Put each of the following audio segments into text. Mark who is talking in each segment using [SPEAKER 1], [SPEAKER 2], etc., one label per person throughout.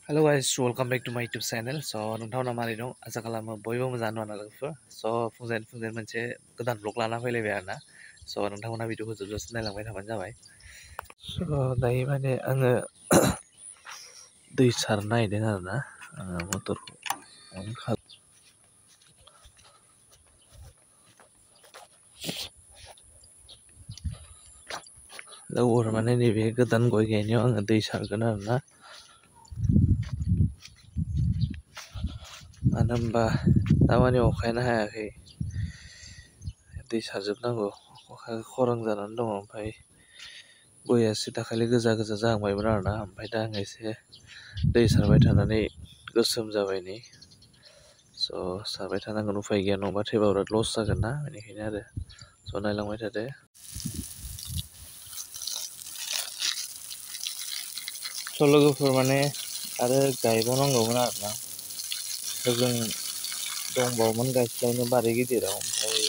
[SPEAKER 1] Hello guys, welcome back to my YouTube channel. So नोंथांमोना मारै दं आसा खालामो बयबो मोजाङानो दं लोगोफोर। So फुंजानि मोनसे गोदान ब्लग लाना फैलायबाय आरोना। So नोंथांमोना भिडिअखौ जोबजासिम नायलांबाय थाबानो जाबाय। So दायो माने आङो दै सारनो नागिरदों आरोना मटरखौ अन खालाम लोगोफोर माने नैबे गोदान गय गायनायाव आङो दै सारगोन आरोना। मानो होनबा दामानि अखायानो हायाखै दै सारजोबनांगौ अखा खरां जानानै दङ ओमफ्राय गयासो दाखालि गोजा जाहांबायमोन आरोना ओमफ्राय दा आङो एसे दै सारबाय थानानै गोसोम जाबाय नै स' सारबाय थानांगोन उफाय गैया नङाबा थैबा बिराद लस जागोन ना बेनिखायनो आरो स' नायलांबाय थादो। स' लोगोफोर माने आरो गायबावनांगौमोन आरोना जों दंबावोमोन गायस्लायनो बारि गिदिराव ओमफ्राय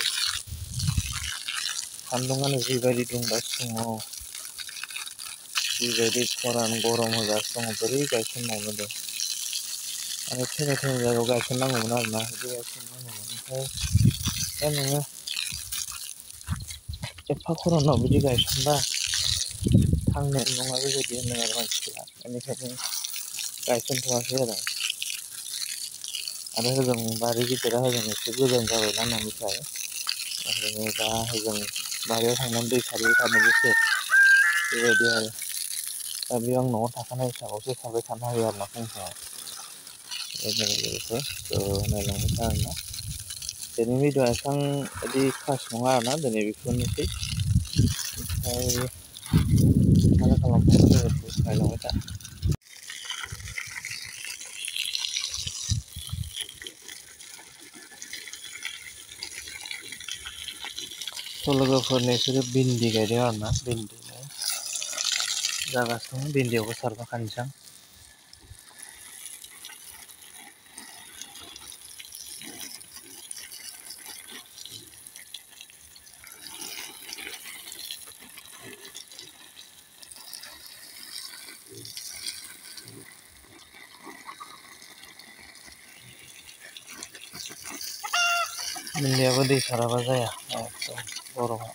[SPEAKER 1] सान्दुङानो जिबायदि दुंगासिनो दङ जिबायदि खरान गरम होगासिनो दङ बोरै गायसनबावनो दे माने थैनाय जायगायाव गायसननांगौमोन आरोना बिदि गायसननांगौमोन ओमफ्राय दा नोङो एफा खरानाव बिदि गायसनबा थांनाय नङा बेबायदि होनो आरो मानसिफोरा बेनिखायनो गायसनथ'वाखै आरो हजों बारि गिदिरा हजों एसे गोजान जाबायना न'निफ्राय ओंखायनो दा हजों बारियाव थांनानै दै सारबाय थानोबोसो बेबायदि आरो दा बेयाव आं न'आव थाखानाय हिसाबावसो सारबाय थानो हायो आरोना फुंफ्राव बेबायदिखौ नायलांबाय था आरोना दिनै भिडिअ'आ एसेबां बिदि खास नङा आरोना दिनै बेफोरनोसै ओमफ्राय मा खालामबावनो नायलांबाय था। लोगोफोर नोंसोरो भिन्दि गायदों आरोना भिन्दि जागासिनो दं भिन्दियावबो सारफाखानोसै आं भिन्दियाबो दै साराबा जाया एकदम गरमाव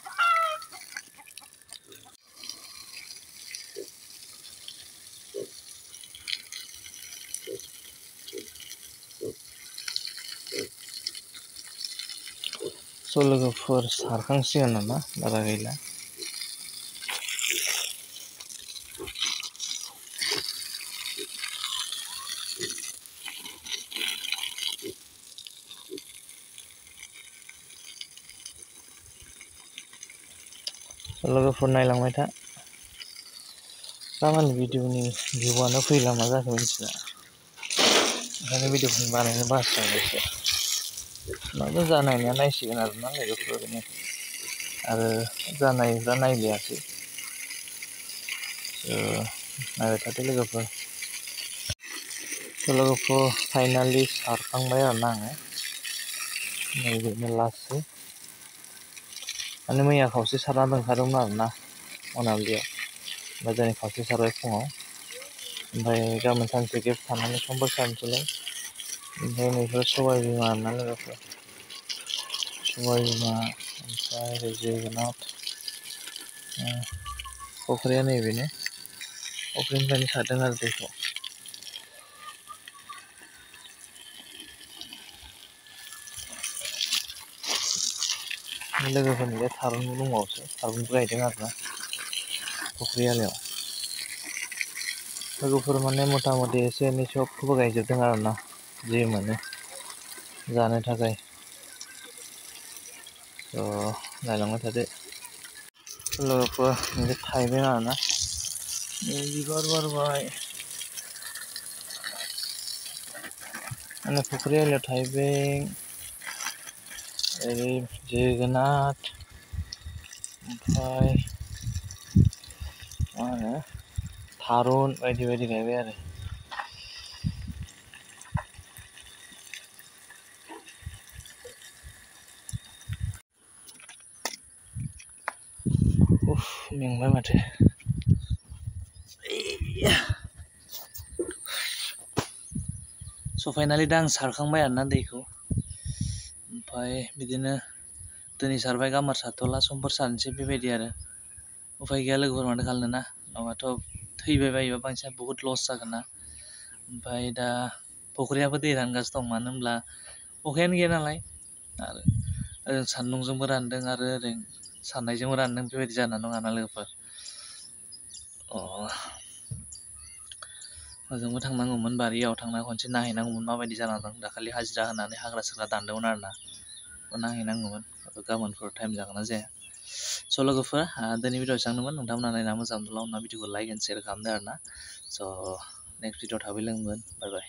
[SPEAKER 1] स' लोगोफोर सारखांसिगोन नामा बारा गैला लोगोफोर नायलांबाय था दामानि भिडिअनि भिउआनो फैला मा जाखो मिथिला ओंखायनो भिडिअखौ बानायनो बासिबाय एसे माबा जानायनिया नायसिगोन आरोना लोगोफोर ओरैनो आरो जानायफ्रा नायलियासै नायबाय थादो लोगोफोर फाइनालि सारखांबाय आरोना आङो नैबेनो लास्टसै माने मैया खावसे सारना दोनखादोंमोन आरोना मोनाबिलियाव ओमफ्राय दिनै खावसे सारबाय फुङाव ओमफ्राय गाबोन सानसे गेप थानानै समफोर सारनोसैलाय ओमफ्राय नैफोर सबाय बिमा आरोना लोगोफोर सबाय बिमा ओमफ्राय ओरै जोगोनार फख्रिया नैबेनो फख्रिनिफ्रायनो सारदों आरो दैखौ लोगोफोरनि बे थारुनबो दंबावोसो थारुनबो गायदों आरोना फख्रि आलियाव लोगोफोर माने मथा मथि एसे एनै सबखौबो गायजोबदों आरोना जि मोनो जानो थाखाय स' नायलांबाय थादो लोगोफोर मोनसे थाइबें आरोना बिबार बारबाय माने फख्रि आलियाव थाइबें ओरै जोगोनार ओमफ्राय मा होनो थारुन बायदि बायदि गायबाय आरो मेंबाय माथो फाइनालि दा आं सारखांबाय आरोना दैखौ ओमफ्राय बिदिनो दिनै सारबाय गाबोन सारथ'ला समफोर सारनोसै बेबायदि आरो उफाय गैया लोगोफोर माथो खालामनो ना नङाबाथ' थैबाय बायोबा बांसिन बहुद लस जागोन ना ओमफ्राय दा फुख्रियाबो दै रानगासिनो दं मानो होनब्ला अखायानो गैया नालाय आरो ओजों सान्दुंजोंबो रानदों आरो ओरै साननायजोंबो रानदों बेबायदि जाना दं आरोना लोगोफोर ओजोंबो थांनांगौमोन बारियाव थांना खनसे नायहैनांगौमोन माबायदि जाना दं दाखालि हाजिरा होनानै हाग्रा साग्रा दानदोंमोन आरोना नायहैनांगौमोन गाबोनफोर टाइम जागोन ना जाया स' लोगोफोर दिनै भिडिअ एसेबांनोमोन नोंथांमोना नायना मोजां मोनब्ला अनना भिडिअखौ लाइक एन्ड शेयार खालामदो आरोना स' नेक्स्ट भिडिअ थाबै लोगो मोनगोन बाय बाय